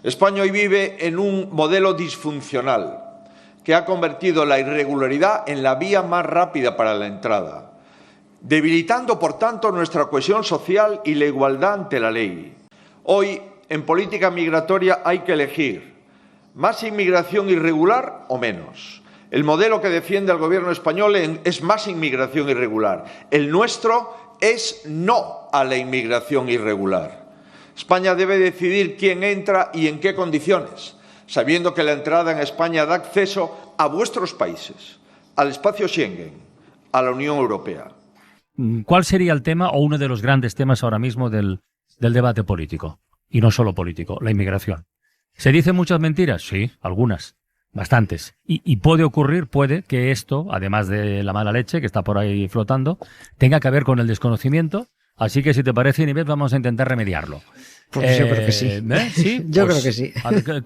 España hoy vive en un modelo disfuncional que ha convertido la irregularidad en la vía más rápida para la entrada, debilitando, por tanto, nuestra cohesión social y la igualdad ante la ley. Hoy, en política migratoria hay que elegir más inmigración irregular o menos. El modelo que defiende el Gobierno español es más inmigración irregular. El nuestro es no a la inmigración irregular. España debe decidir quién entra y en qué condiciones, sabiendo que la entrada en España da acceso a vuestros países, al espacio Schengen, a la Unión Europea. ¿Cuál sería el tema o uno de los grandes temas ahora mismo del debate político? Y no solo político, la inmigración. ¿Se dicen muchas mentiras? Sí, algunas, bastantes. Y puede que esto, además de la mala leche que está por ahí flotando, tenga que ver con el desconocimiento. Así que si te parece, Inés, vamos a intentar remediarlo. Pues yo creo que sí. ¿Sí? Yo creo que sí. A ver,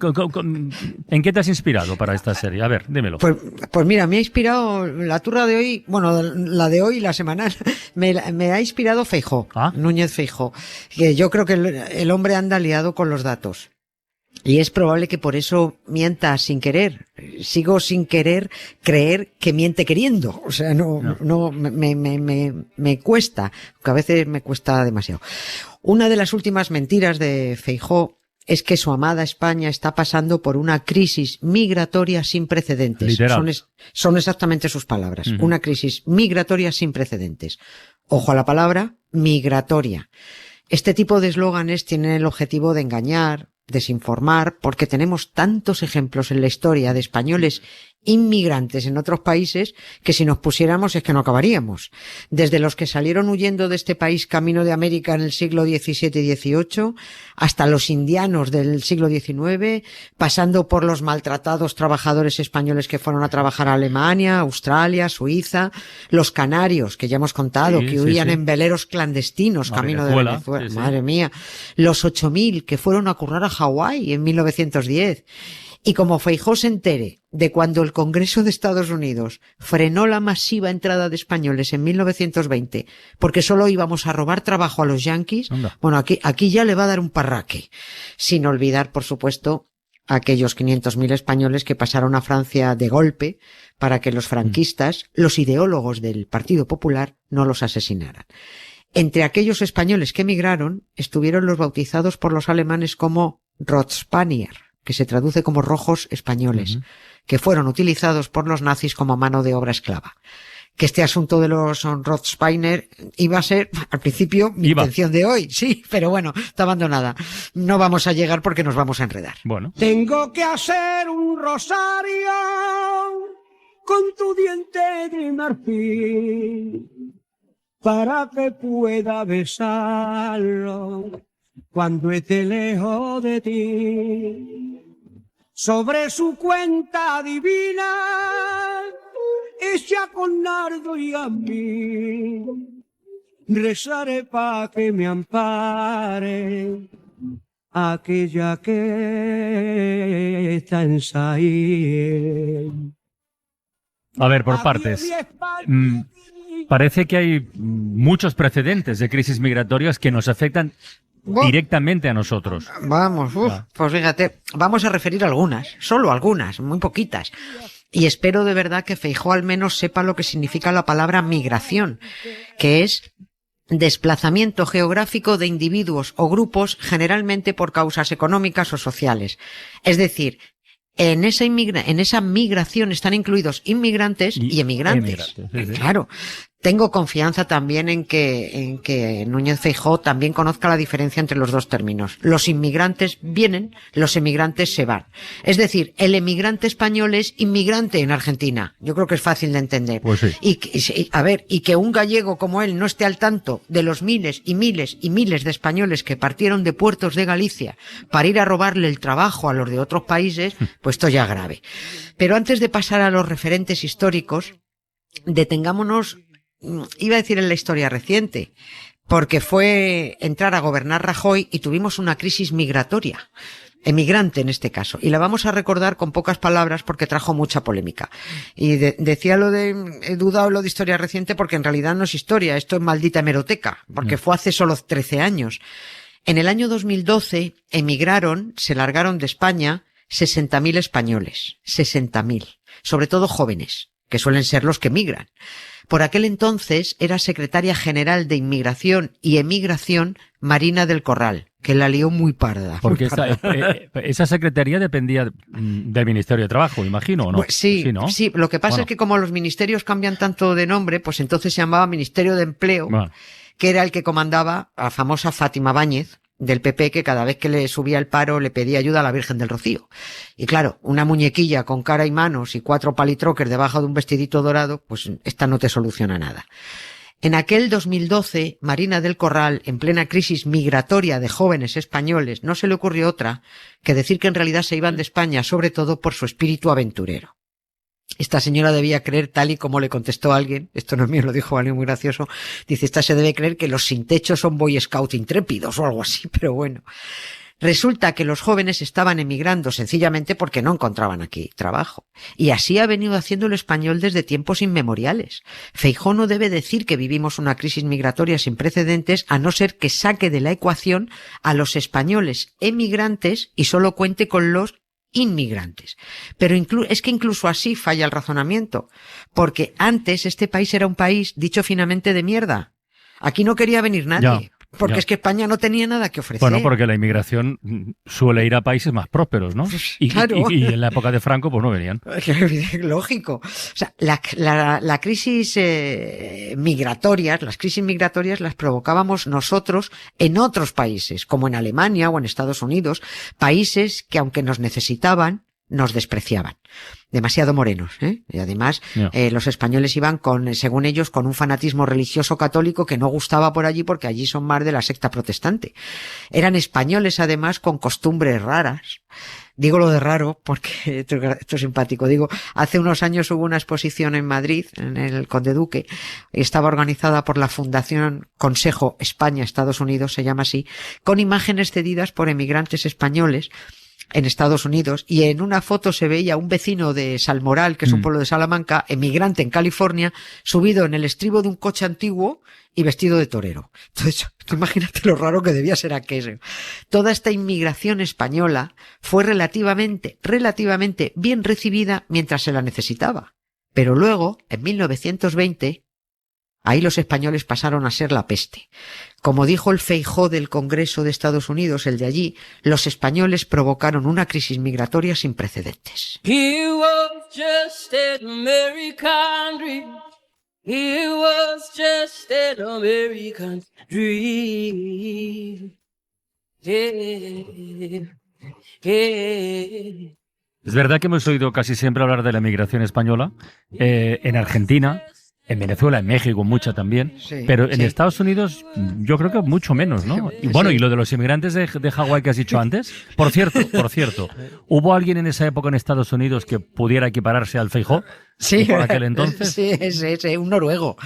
¿en qué te has inspirado para esta serie? A ver, dímelo. Pues mira, me ha inspirado la turra de hoy, bueno, la de hoy, la semanal, me ha inspirado Feijóo, Núñez Feijóo, que yo creo que el hombre anda liado con los datos. Y es probable que por eso mienta sin querer. Sigo sin querer creer que miente queriendo. O sea, no, me cuesta, que a veces me cuesta demasiado. Una de las últimas mentiras de Feijóo es que su amada España está pasando por una crisis migratoria sin precedentes. Literal. Son exactamente sus palabras. Una crisis migratoria sin precedentes. Ojo a la palabra, migratoria. Este tipo de eslóganes tienen el objetivo de engañar, desinformar, porque tenemos tantos ejemplos en la historia de españoles inmigrantes en otros países que si nos pusiéramos es que no acabaríamos. Desde los que salieron huyendo de este país camino de América en el siglo XVII y XVIII, hasta los indianos del siglo XIX, pasando por los maltratados trabajadores españoles que fueron a trabajar a Alemania, Australia, Suiza, los canarios, que ya hemos contado, que huían en veleros clandestinos camino de Venezuela. Madre mía. Los 8.000 que fueron a currar a Hawái en 1910. Y como Feijóo se entere de cuando el Congreso de Estados Unidos frenó la masiva entrada de españoles en 1920 porque solo íbamos a robar trabajo a los yanquis, bueno, aquí ya le va a dar un parraque. Sin olvidar, por supuesto, a aquellos 500.000 españoles que pasaron a Francia de golpe para que los franquistas, los ideólogos del Partido Popular, no los asesinaran. Entre aquellos españoles que emigraron estuvieron los bautizados por los alemanes como Rotspanier, que se traduce como rojos españoles, que fueron utilizados por los nazis como mano de obra esclava. Que este asunto de los Rotspanier iba a ser, al principio, mi intención de hoy, sí, pero bueno, está abandonada. No vamos a llegar porque nos vamos a enredar. Bueno. Tengo que hacer un rosario con tu diente de marfil para que pueda besarlo cuando esté lejos de ti. Sobre su cuenta divina, hecha con nardo y a mí, rezaré pa' que me ampare aquella que está en Saín. A ver, por partes. Parece que hay muchos precedentes de crisis migratorias que nos afectan directamente a nosotros. Vamos, pues fíjate, vamos a referir algunas, solo algunas, muy poquitas. Y espero de verdad que Feijóo al menos sepa lo que significa la palabra migración, que es desplazamiento geográfico de individuos o grupos, generalmente por causas económicas o sociales. Es decir, en esa migración están incluidos inmigrantes y emigrantes. Claro. Tengo confianza también en que Núñez Feijóo también conozca la diferencia entre los dos términos. Los inmigrantes vienen, los emigrantes se van. Es decir, el emigrante español es inmigrante en Argentina. Yo creo que es fácil de entender. Pues sí. Y que un gallego como él no esté al tanto de los miles y miles y miles de españoles que partieron de puertos de Galicia para ir a robarle el trabajo a los de otros países, pues esto ya es grave. Pero antes de pasar a los referentes históricos, detengámonos, iba a decir en la historia reciente, porque fue entrar a gobernar Rajoy y tuvimos una crisis migratoria, emigrante en este caso, y la vamos a recordar con pocas palabras porque trajo mucha polémica. Y decía he dudado lo de historia reciente porque en realidad no es historia, esto es maldita hemeroteca, porque fue hace solo 13 años. En el año 2012 emigraron, se largaron de España 60.000 españoles, 60.000, sobre todo jóvenes, que suelen ser los que emigran. Por aquel entonces era secretaria general de Inmigración y Emigración Marina del Corral, que la lió muy parda. Porque muy parda. esa secretaría dependía del Ministerio de Trabajo, imagino, ¿o no? Pues sí, ¿no? sí. Lo que pasa es que como los ministerios cambian tanto de nombre, pues entonces se llamaba Ministerio de Empleo, que era el que comandaba a la famosa Fátima Báñez, del PP, que cada vez que le subía el paro le pedía ayuda a la Virgen del Rocío. Y claro, una muñequilla con cara y manos y 4 palitroques debajo de un vestidito dorado, pues esta no te soluciona nada. En aquel 2012, Marina del Corral, en plena crisis migratoria de jóvenes españoles, no se le ocurrió otra que decir que en realidad se iban de España sobre todo por su espíritu aventurero. Esta señora debía creer, tal y como le contestó alguien, esto no es mío, lo dijo alguien muy gracioso, dice, esta se debe creer que los sin techo son Boy Scout intrépidos o algo así, pero bueno. Resulta que los jóvenes estaban emigrando sencillamente porque no encontraban aquí trabajo. Y así ha venido haciendo el español desde tiempos inmemoriales. Feijóo no debe decir que vivimos una crisis migratoria sin precedentes, a no ser que saque de la ecuación a los españoles emigrantes y solo cuente con los inmigrantes. Pero es que incluso así falla el razonamiento, porque antes este país era un país, dicho finamente, de mierda. Aquí no quería venir nadie, porque es que España no tenía nada que ofrecer. Bueno, porque la inmigración suele ir a países más prósperos, ¿no? Y, claro. y en la época de Franco, pues no venían. Lógico. O sea, la crisis migratorias, las crisis migratorias las provocábamos nosotros en otros países, como en Alemania o en Estados Unidos, países que aunque nos necesitaban, nos despreciaban. Demasiado morenos, ¿eh? Y además, los españoles iban según ellos, con un fanatismo religioso católico que no gustaba por allí porque allí son más de la secta protestante. Eran españoles además con costumbres raras. Digo lo de raro porque esto es simpático. Digo, hace unos años hubo una exposición en Madrid, en el Conde Duque, y estaba organizada por la Fundación Consejo España-Estados Unidos, se llama así, con imágenes cedidas por emigrantes españoles en Estados Unidos, y en una foto se veía un vecino de Salmoral, que es un pueblo de Salamanca, emigrante en California, subido en el estribo de un coche antiguo y vestido de torero. Entonces, imagínate lo raro que debía ser aquello. Toda esta inmigración española fue relativamente bien recibida mientras se la necesitaba. Pero luego, en 1920, ahí los españoles pasaron a ser la peste. Como dijo el Feijóo del Congreso de Estados Unidos, el de allí, los españoles provocaron una crisis migratoria sin precedentes. He was just an American dream. He was just an American dream. Yeah. Yeah. Es verdad que hemos oído casi siempre hablar de la migración española en Argentina, en Venezuela, en México, mucha también, Sí, pero en sí. Estados Unidos yo creo que mucho menos, ¿no? Y bueno, Sí. y lo de los inmigrantes de Hawái que has dicho antes, por cierto, ¿hubo alguien en esa época en Estados Unidos que pudiera equipararse al Feijóo? Sí, por aquel entonces. Sí, un noruego.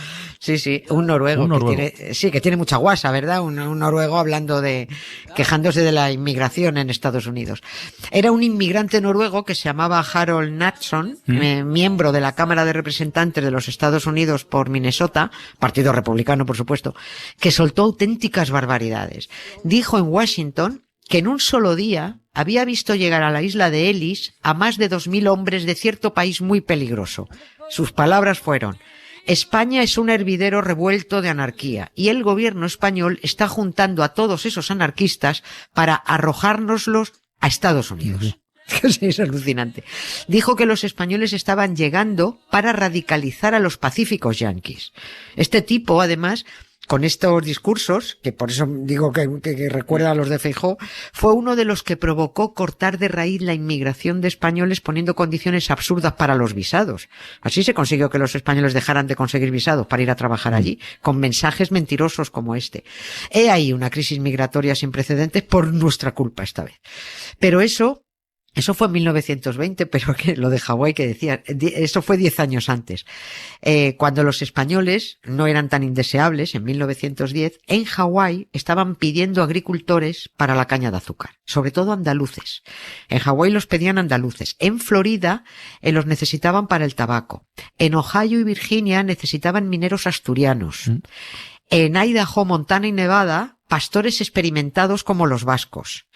Sí, un noruego. Un noruego. Que tiene mucha guasa, ¿verdad? Un noruego hablando quejándose de la inmigración en Estados Unidos. Era un inmigrante noruego que se llamaba Harold Knudson, miembro de la Cámara de Representantes de los Estados Unidos por Minnesota, partido republicano, por supuesto, que soltó auténticas barbaridades. Dijo en Washington que en un solo día había visto llegar a la isla de Ellis a más de 2.000 hombres de cierto país muy peligroso. Sus palabras fueron: España es un hervidero revuelto de anarquía y el gobierno español está juntando a todos esos anarquistas para arrojárnoslos a Estados Unidos. Sí, es alucinante. Dijo que los españoles estaban llegando para radicalizar a los pacíficos yanquis. Este tipo, además, con estos discursos, que por eso digo que recuerda a los de Feijóo, fue uno de los que provocó cortar de raíz la inmigración de españoles poniendo condiciones absurdas para los visados. Así se consiguió que los españoles dejaran de conseguir visados para ir a trabajar allí, con mensajes mentirosos como este. He ahí una crisis migratoria sin precedentes por nuestra culpa esta vez. Pero eso fue en 1920, pero que lo de Hawái que decía, eso fue 10 años antes. Cuando los españoles no eran tan indeseables, en 1910, en Hawái estaban pidiendo agricultores para la caña de azúcar, sobre todo andaluces. En Hawái los pedían andaluces. En Florida los necesitaban para el tabaco. En Ohio y Virginia necesitaban mineros asturianos. En Idaho, Montana y Nevada, pastores experimentados como los vascos.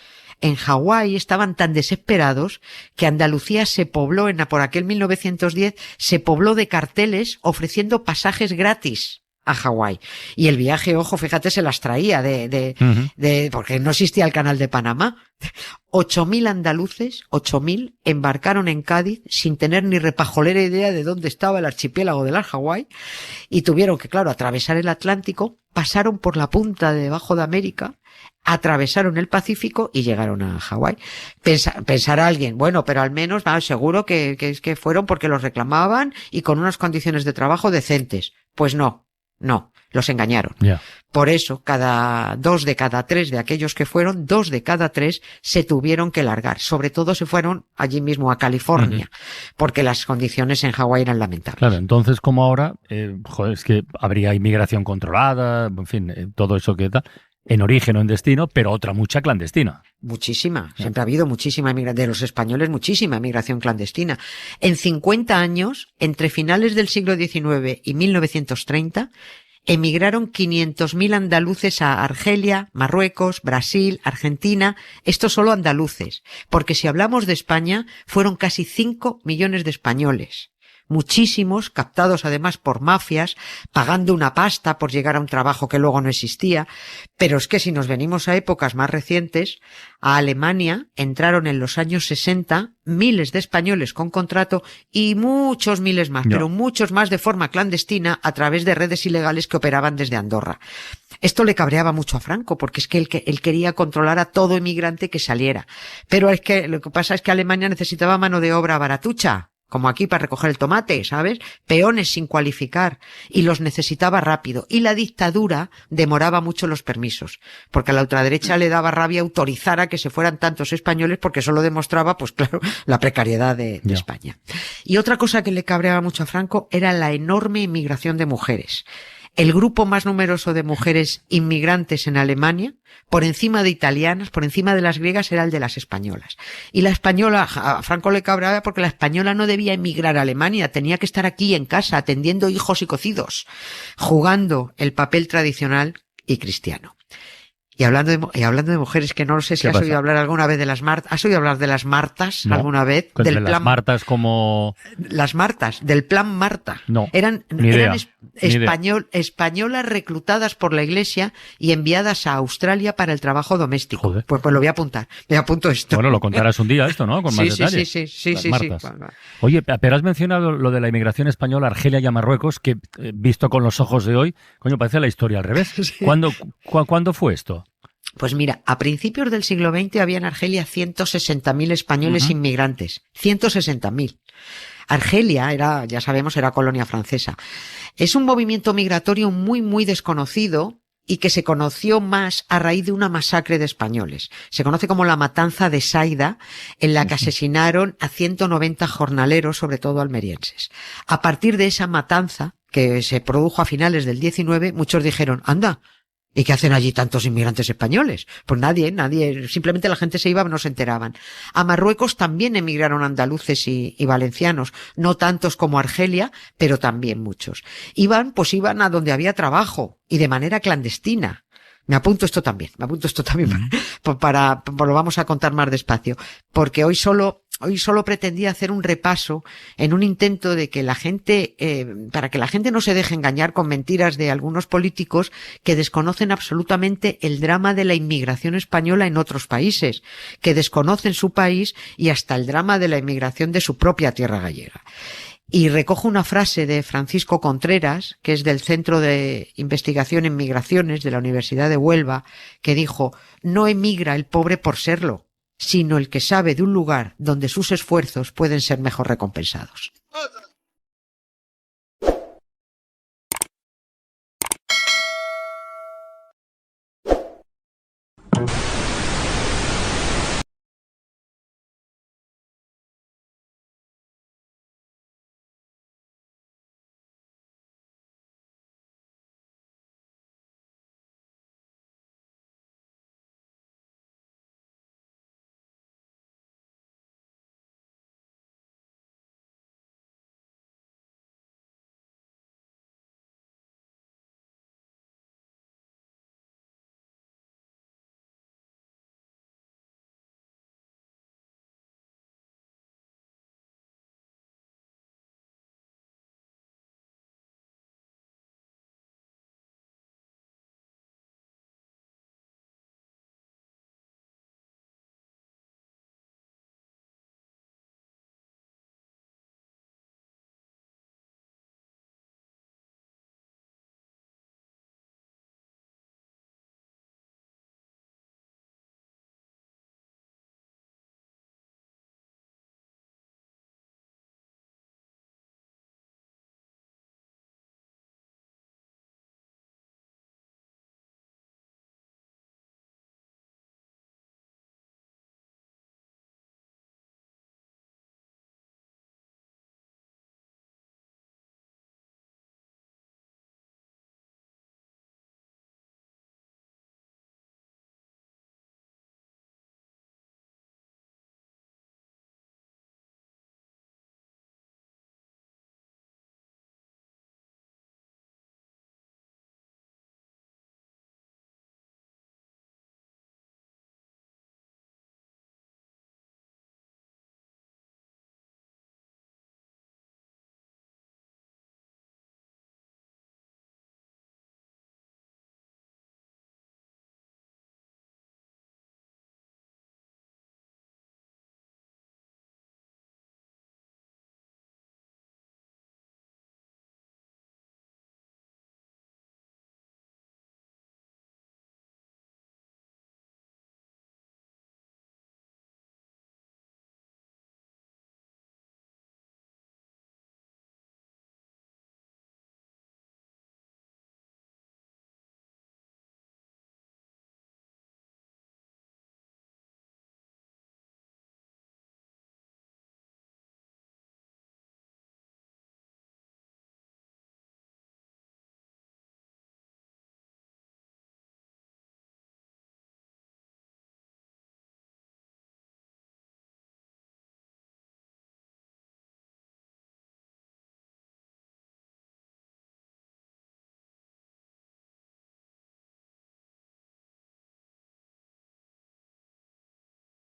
En Hawái estaban tan desesperados que Andalucía se pobló por aquel 1910, se pobló de carteles ofreciendo pasajes gratis a Hawái. Y el viaje, ojo, fíjate, se las traía porque no existía el canal de Panamá. 8.000 andaluces, 8.000, embarcaron en Cádiz sin tener ni repajolera idea de dónde estaba el archipiélago de las Hawái y tuvieron que, claro, atravesar el Atlántico, pasaron por la punta de debajo de América, atravesaron el Pacífico y llegaron a Hawái. Pensará alguien, bueno, pero al menos seguro que fueron porque los reclamaban y con unas condiciones de trabajo decentes. Pues no, los engañaron. Yeah. Por eso, 2 de cada 3 de aquellos que fueron, 2 de cada 3 se tuvieron que largar. Sobre todo se fueron allí mismo a California, porque las condiciones en Hawái eran lamentables. Claro, entonces como ahora, es que habría inmigración controlada, en fin, todo eso que tal, en origen o en destino, pero otra mucha clandestina. Muchísima. Siempre ha habido muchísima inmigración. De los españoles, muchísima inmigración clandestina. En 50 años, entre finales del siglo XIX y 1930, emigraron 500.000 andaluces a Argelia, Marruecos, Brasil, Argentina. Esto solo andaluces. Porque si hablamos de España, fueron casi 5 millones de españoles. Muchísimos, captados además por mafias, pagando una pasta por llegar a un trabajo que luego no existía. Pero es que si nos venimos a épocas más recientes, a Alemania entraron en los años 60 miles de españoles con contrato y muchos miles más, pero muchos más de forma clandestina a través de redes ilegales que operaban desde Andorra. Esto le cabreaba mucho a Franco, porque es que él quería controlar a todo inmigrante que saliera. Pero es que lo que pasa es que Alemania necesitaba mano de obra baratucha, como aquí para recoger el tomate, ¿sabes? Peones sin cualificar, y los necesitaba rápido. Y la dictadura demoraba mucho los permisos, porque a la ultraderecha le daba rabia autorizar a que se fueran tantos españoles, porque solo demostraba, pues claro, la precariedad de España. Y otra cosa que le cabreaba mucho a Franco era la enorme inmigración de mujeres. El grupo más numeroso de mujeres inmigrantes en Alemania, por encima de italianas, por encima de las griegas, era el de las españolas. Y la española, a Franco le cabreaba porque la española no debía emigrar a Alemania, tenía que estar aquí en casa, atendiendo hijos y cocidos, jugando el papel tradicional y cristiano. Y hablando de mujeres, que no sé si has oído hablar alguna vez de las Martas. ¿Has oído hablar de las Martas alguna vez? Del plan... Las Martas como... Las Martas, del plan Marta. No, eran idea. Españolas reclutadas por la Iglesia y enviadas a Australia para el trabajo doméstico. Joder. Pues lo voy a apuntar. Me apunto esto. Bueno, lo contarás un día esto, ¿no? Con más detalles. Sí. Oye, pero has mencionado lo de la inmigración española a Argelia y a Marruecos, que visto con los ojos de hoy, coño, parece la historia al revés. Sí. ¿Cuándo fue esto? Pues mira, a principios del siglo XX había en Argelia 160.000 españoles inmigrantes. 160.000. Argelia ya sabemos, era colonia francesa. Es un movimiento migratorio muy, muy desconocido y que se conoció más a raíz de una masacre de españoles. Se conoce como la matanza de Saida, en la que asesinaron a 190 jornaleros, sobre todo almerienses. A partir de esa matanza, que se produjo a finales del 19, muchos dijeron, anda, ¿y qué hacen allí tantos inmigrantes españoles? Pues nadie, simplemente la gente se iba, no se enteraban. A Marruecos también emigraron andaluces y valencianos, no tantos como Argelia, pero también muchos. Iban a donde había trabajo y de manera clandestina. Me apunto esto también, lo vamos a contar más despacio, porque hoy solo pretendía hacer un repaso en un intento de que la gente, para que la gente no se deje engañar con mentiras de algunos políticos que desconocen absolutamente el drama de la inmigración española en otros países, que desconocen su país y hasta el drama de la inmigración de su propia tierra gallega. Y recojo una frase de Francisco Contreras, que es del Centro de Investigación en Migraciones de la Universidad de Huelva, que dijo, no emigra el pobre por serlo, sino el que sabe de un lugar donde sus esfuerzos pueden ser mejor recompensados.